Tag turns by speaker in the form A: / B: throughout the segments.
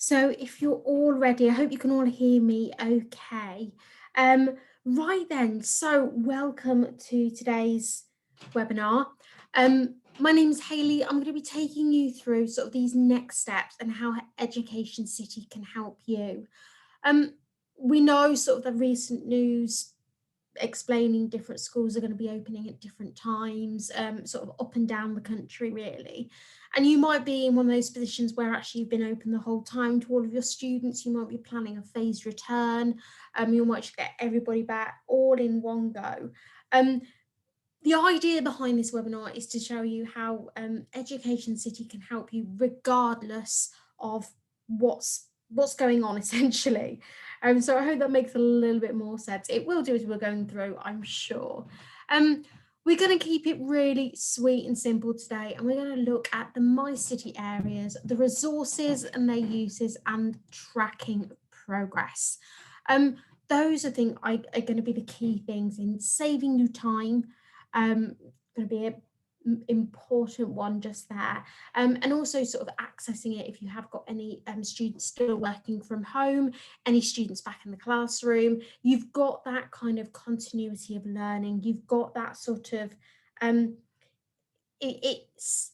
A: So if you're all ready, I hope you can all hear me okay. Right then, so welcome to today's webinar. My name is Hayley. I'm going to be taking you through sort of these next steps and how Education City can help you. We know sort of the recent news explaining different schools are going to be opening at different times, sort of up and down the country really. And you might be in one of those positions where actually you've been open the whole time to all of your students. You might be planning a phased return. You might just get everybody back all in one go. The idea behind this webinar is to show you how Education City can help you regardless of what's going on essentially. So I hope that makes a little bit more sense. It will do as we're going through, I'm sure. We're going to keep it really sweet and simple today, and we're going to look at the My City areas, the resources and their uses, and tracking progress. Those are things are going to be the key things in saving you time. Going to be an important one just there, and also sort of accessing it if you have got any students still working from home, any students back in the classroom. You've got that kind of continuity of learning. You've got that sort of it's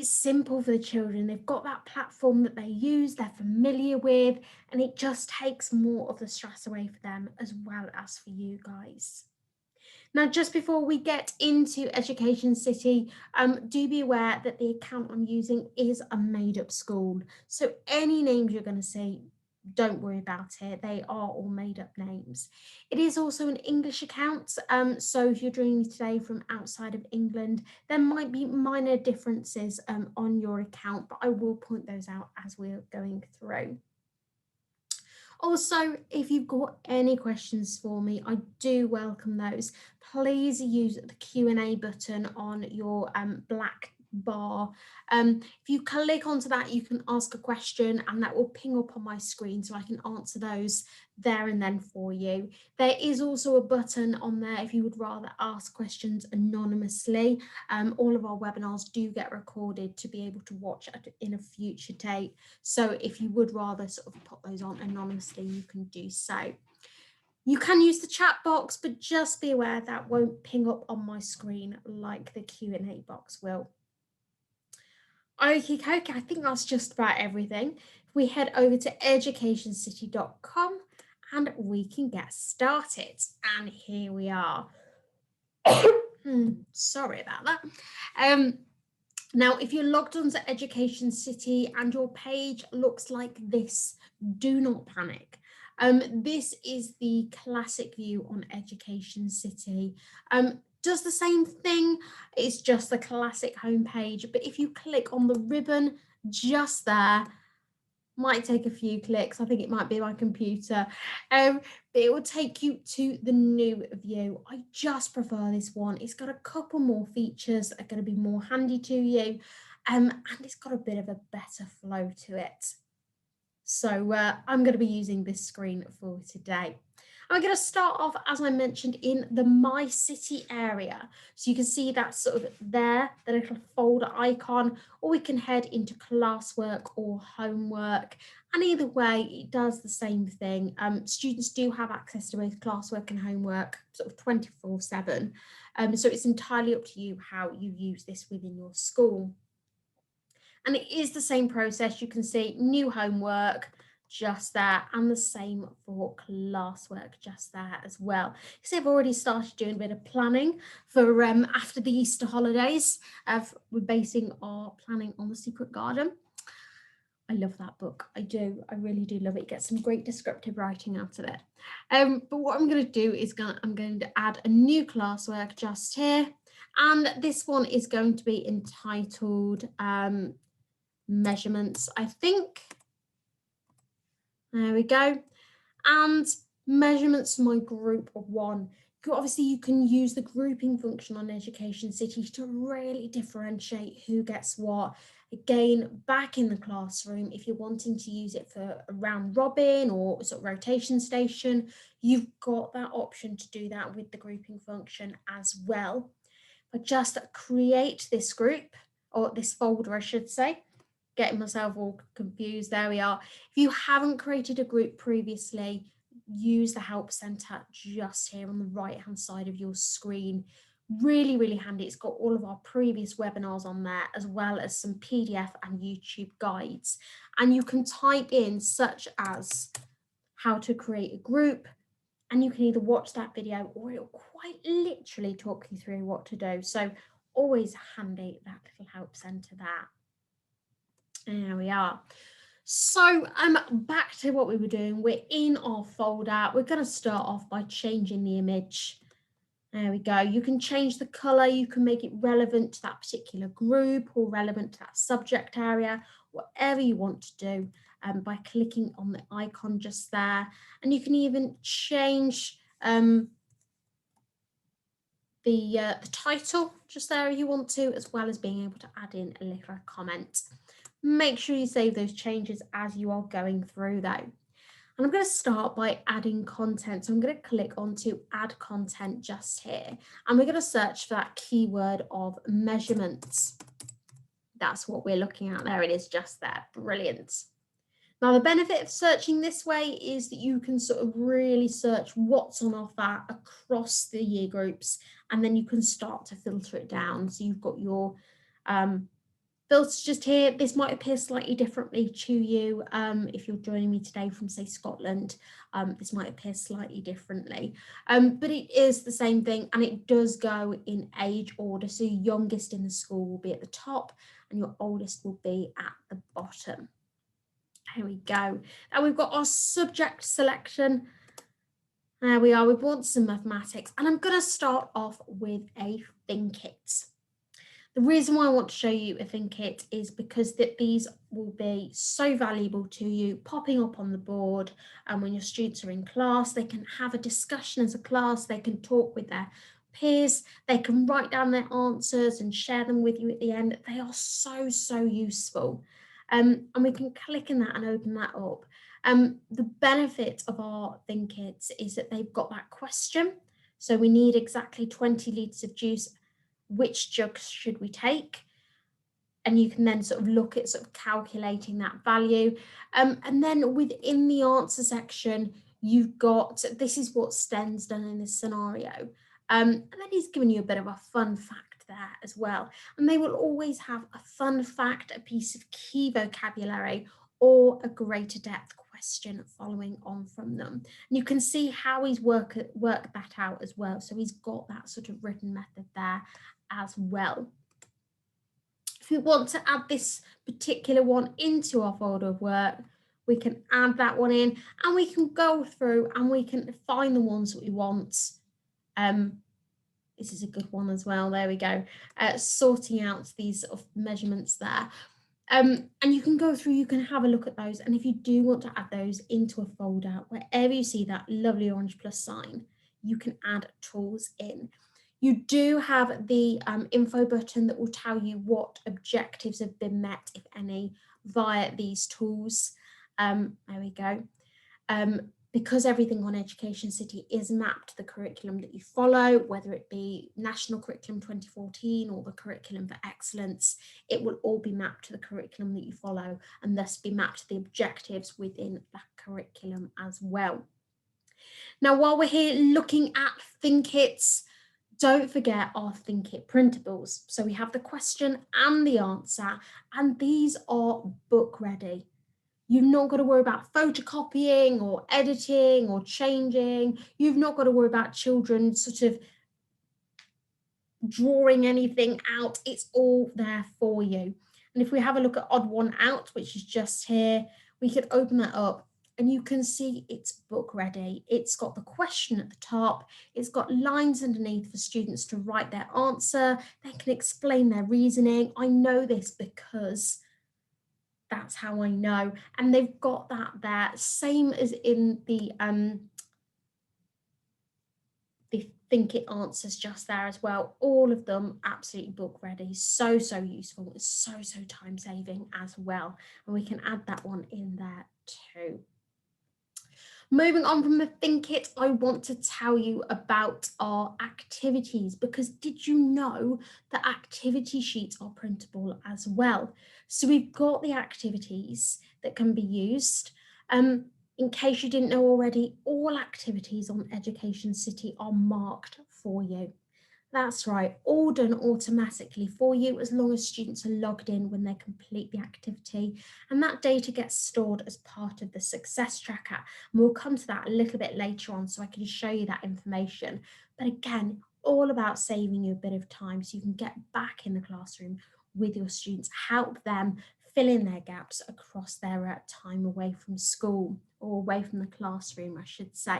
A: simple for the children. They've got that platform that they use, they're familiar with, and it just takes more of the stress away for them as well as for you guys. Now, just before we get into Education City, do be aware that the account I'm using is a made-up school. So any names you're going to see, don't worry about it. They are all made-up names. It is also an English account. So if you're joining me today from outside of England, there might be minor differences on your account, but I will point those out as we're going through. Also, if you've got any questions for me, I do welcome those. Please use the Q&A button on your black bar. If you click onto that, you can ask a question and that will ping up on my screen so I can answer those there and then for you. There is also a button on there if you would rather ask questions anonymously. All of our webinars do get recorded to be able to watch in a future date. So if you would rather sort of put those on anonymously, you can do so. You can use the chat box, but just be aware that won't ping up on my screen like the Q&A box will. Okay, I think that's just about everything. If we head over to educationcity.com and we can get started. And here we are. Sorry about that. Now, if you're logged onto Education City and your page looks like this, do not panic. This is the classic view on Education City. Does the same thing, it's just the classic homepage, but if you click on the ribbon just there, might take a few clicks, I think it might be my computer, but it will take you to the new view. I just prefer this one. It's got a couple more features that are going to be more handy to you, and it's got a bit of a better flow to it. So I'm going to be using this screen for today. I'm going to start off, as I mentioned, in the My City area. So you can see that sort of there, the little folder icon, or we can head into Classwork or Homework. And either way, it does the same thing. Students do have access to both Classwork and Homework sort of 24/7. So it's entirely up to you how you use this within your school. And it is the same process. You can see new homework just there, and the same for classwork just there as well. So I've already started doing a bit of planning for after the Easter holidays. We're basing our planning on The Secret Garden. I love that book. I do. I really do love it. It gets some great descriptive writing out of it. But what I'm going to do is I'm going to add a new classwork just here. And this one is going to be entitled measurements, I think. There we go. And measurements for my group of 1. Obviously, you can use the grouping function on Education City to really differentiate who gets what. Again, back in the classroom, if you're wanting to use it for a round robin or sort of rotation station, you've got that option to do that with the grouping function as well. But just create this group, or this folder, I should say. getting myself all confused. There we are. If you haven't created a group previously, use the help center just here on the right hand side of your screen. Really, really handy. It's got all of our previous webinars on there, as well as some PDF and YouTube guides. And you can type in such as how to create a group, and you can either watch that video or it'll quite literally talk you through what to do. So always handy, that little help center there. There we are. So back to what we were doing. We're in our folder. We're going to start off by changing the image. There we go. You can change the color. You can make it relevant to that particular group or relevant to that subject area, whatever you want to do, by clicking on the icon just there. And you can even change the title just there if you want to, as well as being able to add in a little comment. Make sure you save those changes as you are going through though. And I'm going to start by adding content. So I'm going to click onto add content just here. And we're going to search for that keyword of measurements. That's what we're looking at there. It is just there. Brilliant. Now, the benefit of searching this way is that you can sort of really search what's on offer across the year groups, and then you can start to filter it down. So you've got your filters just here. This might appear slightly differently to you. If you're joining me today from, say, Scotland, this might appear slightly differently, but it is the same thing, and it does go in age order. So your youngest in the school will be at the top and your oldest will be at the bottom. Here we go. Now we've got our subject selection. There we are. We want some mathematics, and I'm going to start off with a think it. The reason why I want to show you a think it is because these will be so valuable to you, popping up on the board, and when your students are in class, they can have a discussion as a class, they can talk with their peers, they can write down their answers and share them with you at the end. They are so, so useful. And we can click in that and open that up. The benefit of our think it is that they've got that question. So we need exactly 20 litres of juice. Which jugs should we take? And you can then sort of look at sort of calculating that value. And then within the answer section, you've got, this is what Sten's done in this scenario. And then he's given you a bit of a fun fact there as well. And they will always have a fun fact, a piece of key vocabulary, or a greater depth question following on from them. And you can see how he's worked that out as well. So he's got that sort of written method there as well. If we want to add this particular one into our folder of work, we can add that one in, and we can go through and we can find the ones that we want. This is a good one as well. There we go. Sorting out these sort of measurements there. And you can go through, you can have a look at those. And if you do want to add those into a folder, wherever you see that lovely orange plus sign, you can add tools in. You do have the info button that will tell you what objectives have been met, if any, via these tools. There we go. Because everything on Education City is mapped to the curriculum that you follow, whether it be National Curriculum 2014 or the Curriculum for Excellence, it will all be mapped to the curriculum that you follow, and thus be mapped to the objectives within that curriculum as well. Now, while we're here looking at think its, don't forget our think it printables. So we have the question and the answer, and these are book ready. You've not got to worry about photocopying or editing or changing. You've not got to worry about children sort of drawing anything out. It's all there for you. And if we have a look at odd one out, which is just here, we could open that up and you can see it's book ready. It's got the question at the top. It's got lines underneath for students to write their answer. They can explain their reasoning. I know this because that's how I know. And they've got that there, same as in the think it answers just there as well. All of them absolutely book ready. So, so useful. It's so, so time saving as well. And we can add that one in there too. Moving on from the Think It, I want to tell you about our activities, because did you know that activity sheets are printable as well? So we've got the activities that can be used. In case you didn't know already, all activities on Education City are marked for you. That's right, all done automatically for you as long as students are logged in when they complete the activity, and that data gets stored as part of the success tracker. And we'll come to that a little bit later on so I can show you that information. But again, all about saving you a bit of time so you can get back in the classroom with your students, help them fill in their gaps across their time away from school, or away from the classroom, I should say.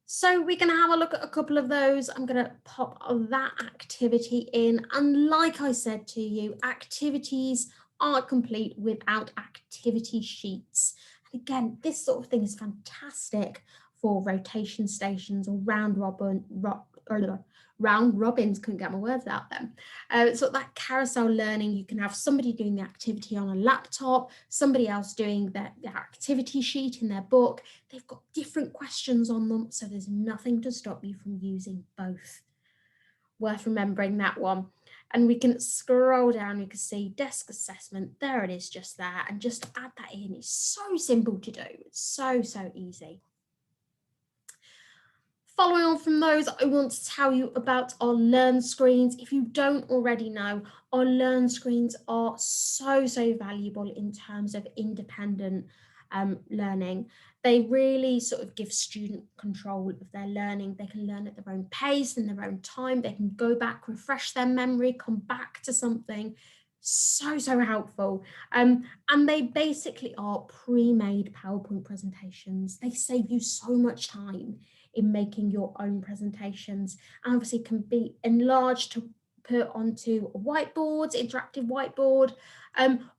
A: So we're going to have a look at a couple of those. I'm going to pop that activity in. And like I said to you, activities aren't complete without activity sheets. And again, this sort of thing is fantastic for rotation stations or round robins, couldn't get my words out then. So that carousel learning, you can have somebody doing the activity on a laptop, somebody else doing their activity sheet in their book. They've got different questions on them, so there's nothing to stop you from using both. Worth remembering that one. And we can scroll down, you can see desk assessment, there it is just there, and just add that in. It's so simple to do, it's so easy. Following on from those, I want to tell you about our Learn screens. If you don't already know, our Learn screens are so valuable in terms of independent learning. They really sort of give student control of their learning. They can learn at their own pace, in their own time. They can go back, refresh their memory, come back to something. So helpful. And they basically are pre-made PowerPoint presentations. They save you so much time in making your own presentations, and obviously can be enlarged to put onto whiteboards, interactive whiteboard,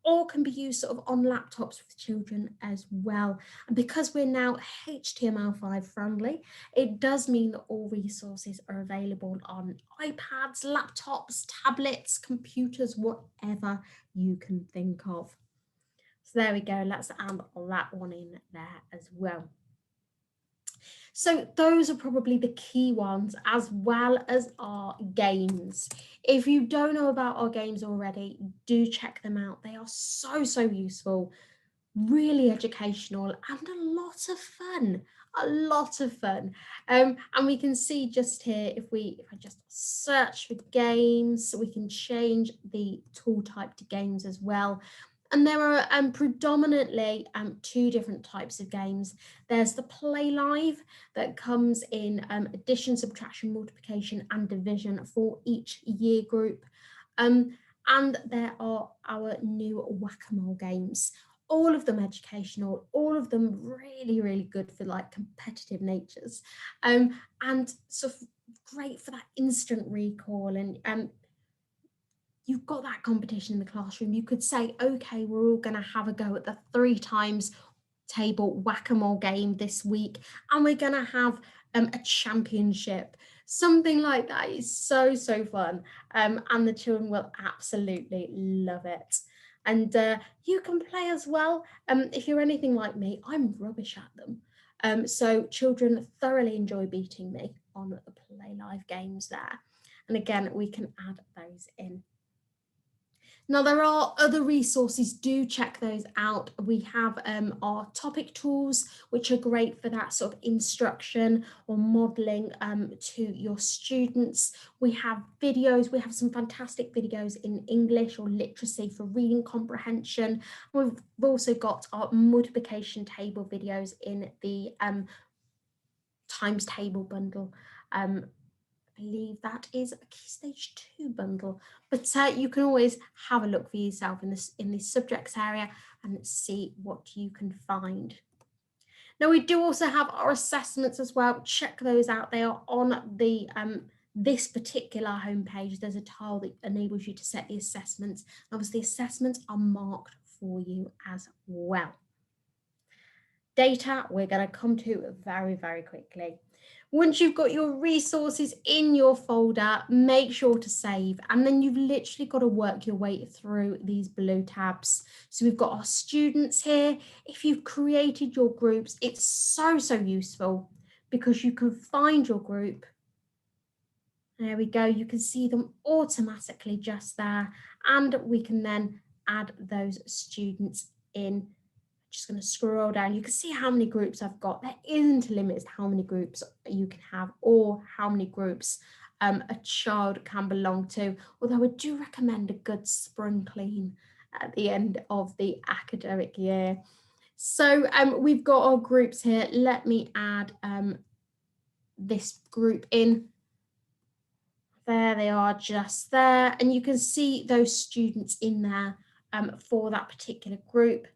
A: or can be used sort of on laptops with children as well. And because we're now HTML5 friendly, it does mean that all resources are available on iPads, laptops, tablets, computers, whatever you can think of. So there we go, let's add that one in there as well. So those are probably the key ones, as well as our games. If you don't know about our games already, do check them out. They are so useful, really educational, and a lot of fun. And we can see just here, if I just search for games, we can change the tool type to games as well. And there are predominantly two different types of games. There's the Play Live that comes in addition, subtraction, multiplication, and division for each year group. And there are our new Whack-A-Mole games. All of them educational, all of them really good for like competitive natures, and sort of great for that instant recall. And you've got that competition in the classroom. You could say, okay, we're all going to have a go at the 3 times table Whack-A-Mole game this week, and we're going to have a championship. Something like that is so fun, and the children will absolutely love it. And you can play as well. If you're anything like me, I'm rubbish at them. So children thoroughly enjoy beating me on the Play Live games there. And again, we can add those in. Now, there are other resources, do check those out. We have our topic tools, which are great for that sort of instruction or modelling to your students. We have videos, we have some fantastic videos in English or literacy for reading comprehension. We've also got our multiplication table videos in the times table bundle. I believe that is a Key Stage 2 bundle, but you can always have a look for yourself in this subjects area and see what you can find. Now, we do also have our assessments as well. Check those out. They are on the this particular homepage. There's a tile that enables you to set the assessments. Obviously, assessments are marked for you as well. Data, we're going to come to very quickly. Once you've got your resources in your folder, make sure to save, and then you've literally got to work your way through these blue tabs. So we've got our students here. If you've created your groups, it's so useful because you can find your group. There we go. You can see them automatically just there, and we can then add those students in. Just going to scroll down. You can see how many groups I've got. There isn't a limit to how many groups you can have or how many groups a child can belong to. Although I do recommend a good spring clean at the end of the academic year. So we've got our groups here. Let me add this group in. There they are, just there. And you can see those students in there for that particular group.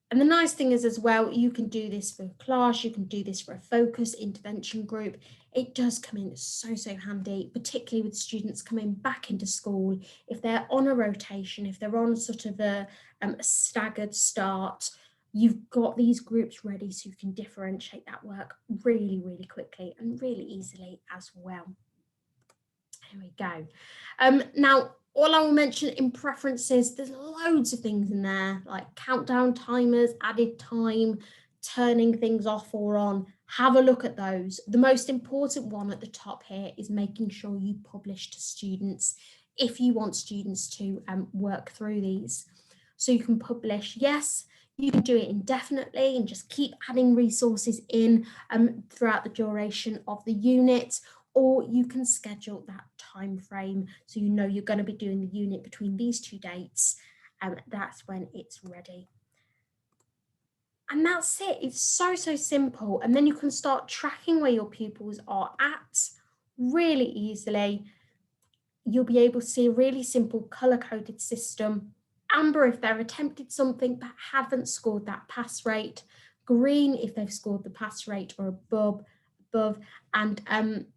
A: And the nice thing is as well, you can do this for a class, you can do this for a focus intervention group. It does come in so handy, particularly with students coming back into school. If they're on a rotation, if they're on sort of a staggered start, you've got these groups ready so you can differentiate that work really quickly and really easily as well. There we go. Now, all I will mention in preferences, there's loads of things in there, like countdown timers, added time, turning things off or on. Have a look at those. The most important one at the top here is making sure you publish to students if you want students to work through these. So you can publish, yes, you can do it indefinitely and just keep adding resources in throughout the duration of the unit, or you can schedule that time frame so you know you're going to be doing the unit between these two dates, and that's when it's ready. And that's it. It's so simple. And then you can start tracking where your pupils are at really easily. You'll be able to see a really simple color-coded system. Amber if they've attempted something but haven't scored that pass rate. Green if they've scored the pass rate or above, and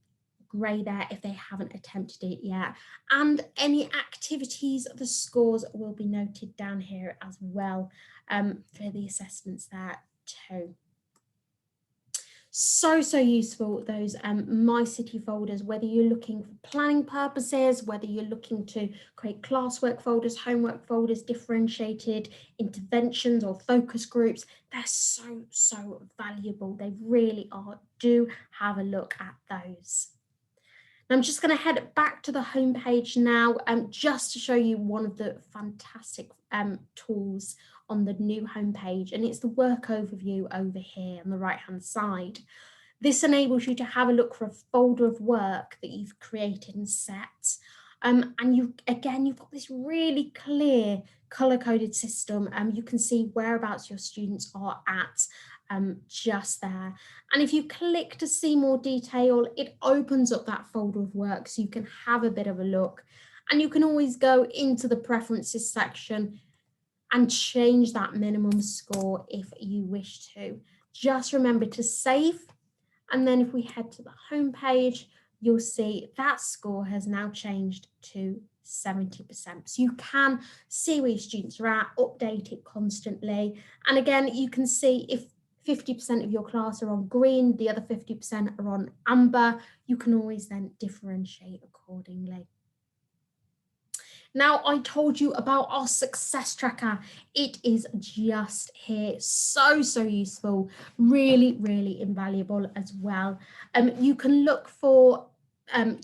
A: grey there if they haven't attempted it yet. And any activities, the scores will be noted down here as well for the assessments there too. So useful, those My City folders, whether you're looking for planning purposes, whether you're looking to create classwork folders, homework folders, differentiated interventions or focus groups. They're so valuable. They really are. Do have a look at those. I'm just going to head back to the home page now just to show you one of the fantastic tools on the new homepage, and it's the work overview over here on the right hand side. This enables you to have a look for a folder of work that you've created and set. And you've got this really clear color-coded system. You can see whereabouts your students are at just there. And if you click to see more detail, it opens up that folder of work so you can have a bit of a look. And you can always go into the preferences section and change that minimum score if you wish to. Just remember to save. And then if we head to the home page, you'll see that score has now changed to 70%. So you can see where your students are at, update it constantly. And again, you can see if 50% of your class are on green, the other 50% are on amber, you can always then differentiate accordingly. Now, I told you about our success tracker. It is just here. So useful, really invaluable as well. You can look for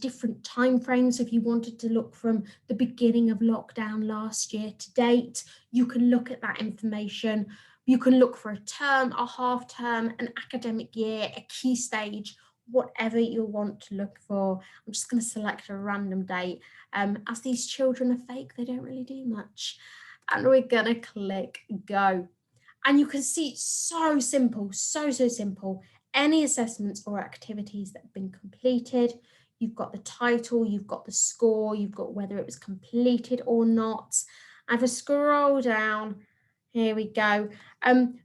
A: different time frames. If you wanted to look from the beginning of lockdown last year to date, you can look at that information. You can look for a term, a half term, an academic year, a key stage, whatever you want to look for. I'm just going to select a random date. As these children are fake, they don't really do much. And we're going to click go. And you can see so simple, so simple. Any assessments or activities that have been completed. You've got the title, you've got the score, you've got whether it was completed or not. And if I scroll down, here we go.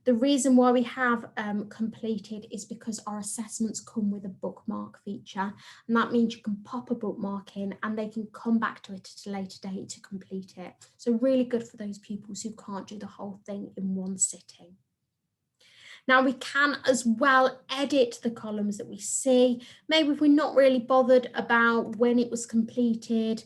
A: The reason why we have completed is because our assessments come with a bookmark feature, and that means you can pop a bookmark in and they can come back to it at a later date to complete it. So really good for those pupils who can't do the whole thing in one sitting. Now we can as well edit the columns that we see. Maybe if we're not really bothered about when it was completed,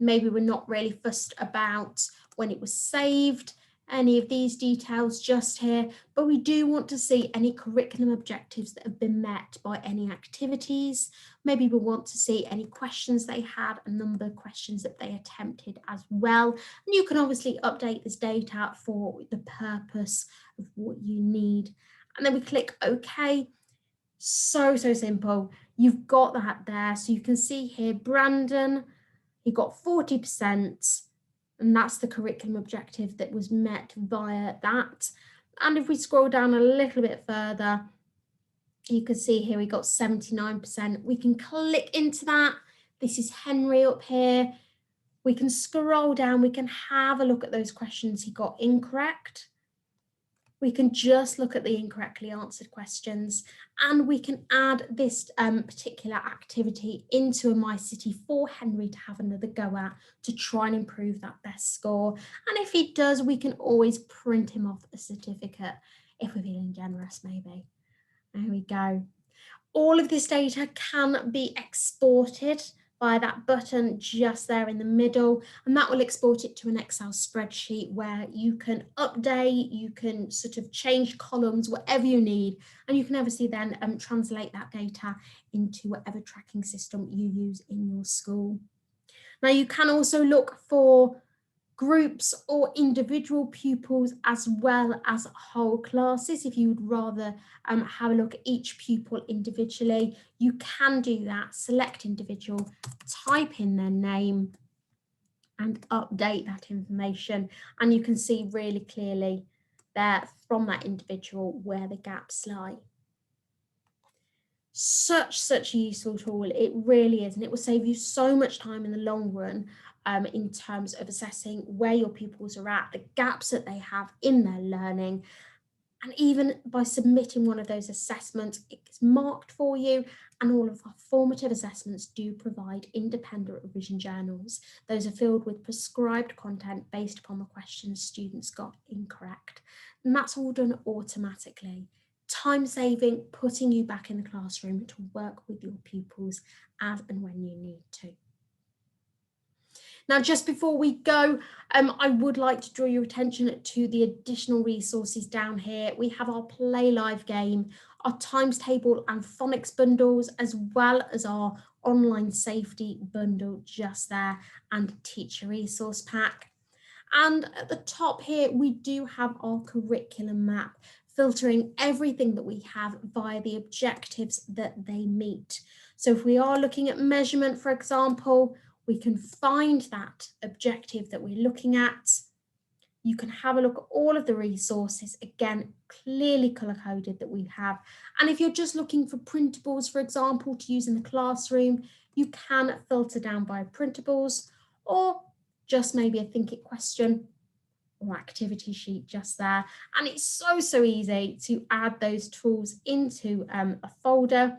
A: maybe we're not really fussed about when it was saved, any of these details just here, but we do want to see any curriculum objectives that have been met by any activities. Maybe we want to see any questions they had, a number of questions that they attempted as well. And you can obviously update this data for the purpose of what you need. And then we click OK. So simple. You've got that there. So you can see here, Brandon, he got 40%, and that's the curriculum objective that was met via that. And if we scroll down a little bit further, you can see here we got 79%. We can click into that. This is Henry up here. We can scroll down. We can have a look at those questions he got incorrect. We can just look at the incorrectly answered questions, and we can add this particular activity into a My City for Henry to have another go at to try and improve that best score. And if he does, we can always print him off a certificate if we're feeling generous, maybe. There we go. All of this data can be exported by that button just there in the middle, and that will export it to an Excel spreadsheet where you can update, you can sort of change columns, whatever you need, and you can obviously then translate that data into whatever tracking system you use in your school. Now you can also look for groups or individual pupils as well as whole classes. If you would rather have a look at each pupil individually, you can do that. Select individual, type in their name and update that information, and you can see really clearly there from that individual where the gaps lie. Such a useful tool, it really is, and it will save you so much time in the long run in terms of assessing where your pupils are at, the gaps that they have in their learning, and even by submitting one of those assessments, it's marked for you. And all of our formative assessments do provide independent revision journals. Those are filled with prescribed content based upon the questions students got incorrect, and that's all done automatically. Time saving, putting you back in the classroom to work with your pupils as and when you need to. Now, just before we go, I would like to draw your attention to the additional resources down here. We have our Play Live game, our times table and phonics bundles, as well as our online safety bundle just there, and teacher resource pack. And at the top here, we do have our curriculum map, filtering everything that we have via the objectives that they meet. So if we are looking at measurement, for example, we can find that objective that we're looking at. You can have a look at all of the resources, again, clearly color-coded that we have. And if you're just looking for printables, for example, to use in the classroom, you can filter down by printables, or just maybe a think it question or activity sheet just there. And it's so easy to add those tools into a folder.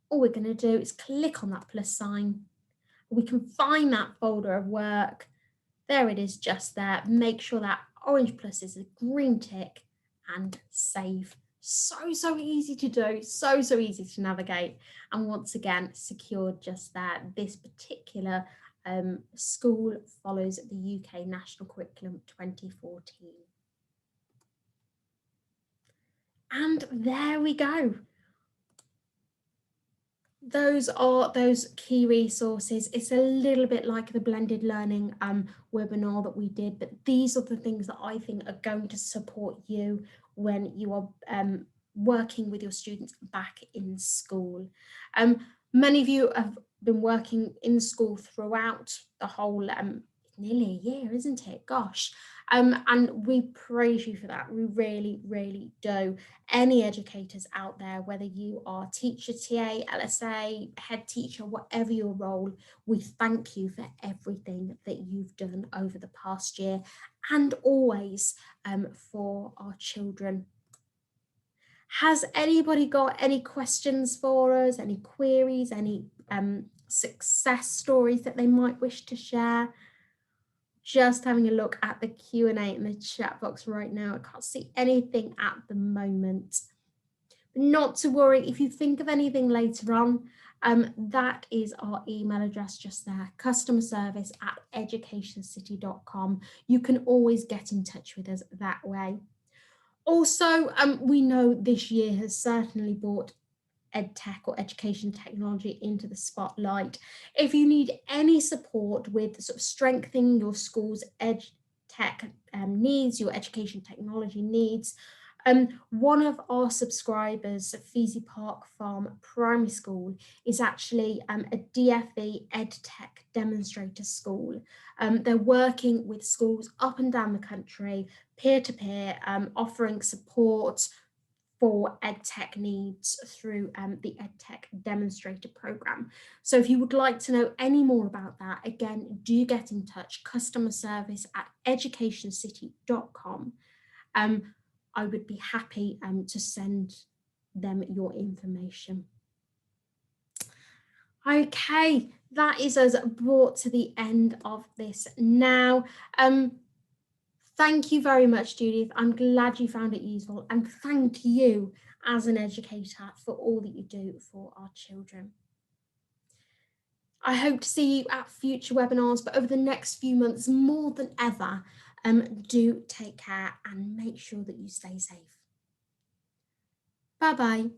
A: All we're going to do is click on that plus sign. We can find that folder of work. There it is just there. Make sure that orange plus is a green tick and save. So easy to do, so easy to navigate. And once again, secured just there. This particular school follows the UK National Curriculum 2014. And there we go. Those are those key resources. It's a little bit like the blended learning webinar that we did, but these are the things that I think are going to support you when you are working with your students back in school. Many of you have been working in school throughout the whole nearly a year, isn't it? Gosh. And we praise you for that. We really do. Any educators out there, whether you are teacher, TA, LSA, head teacher, whatever your role, we thank you for everything that you've done over the past year and always for our children. Has anybody got any questions for us, any queries, any success stories that they might wish to share? just having a look at the Q&A in the chat box right now. I can't see anything at the moment. Not to worry, if you think of anything later on, that is our email address just there, customerservice@educationcity.com. You can always get in touch with us that way. Also, we know this year has certainly brought EdTech or education technology into the spotlight. If you need any support with sort of strengthening your school's EdTech needs, your education technology needs, one of our subscribers, Feasy Park Farm Primary School, is actually a DFE EdTech demonstrator school. They're working with schools up and down the country, peer-to-peer, offering support for EdTech needs through the EdTech demonstrator program. So if you would like to know any more about that, again, do get in touch, customerservice@educationcity.com. I would be happy to send them your information. Okay, that is us brought to the end of this now. Thank you very much, Judith. I'm glad you found it useful, and thank you as an educator for all that you do for our children. I hope to see you at future webinars, but over the next few months, more than ever, do take care and make sure that you stay safe. Bye-bye.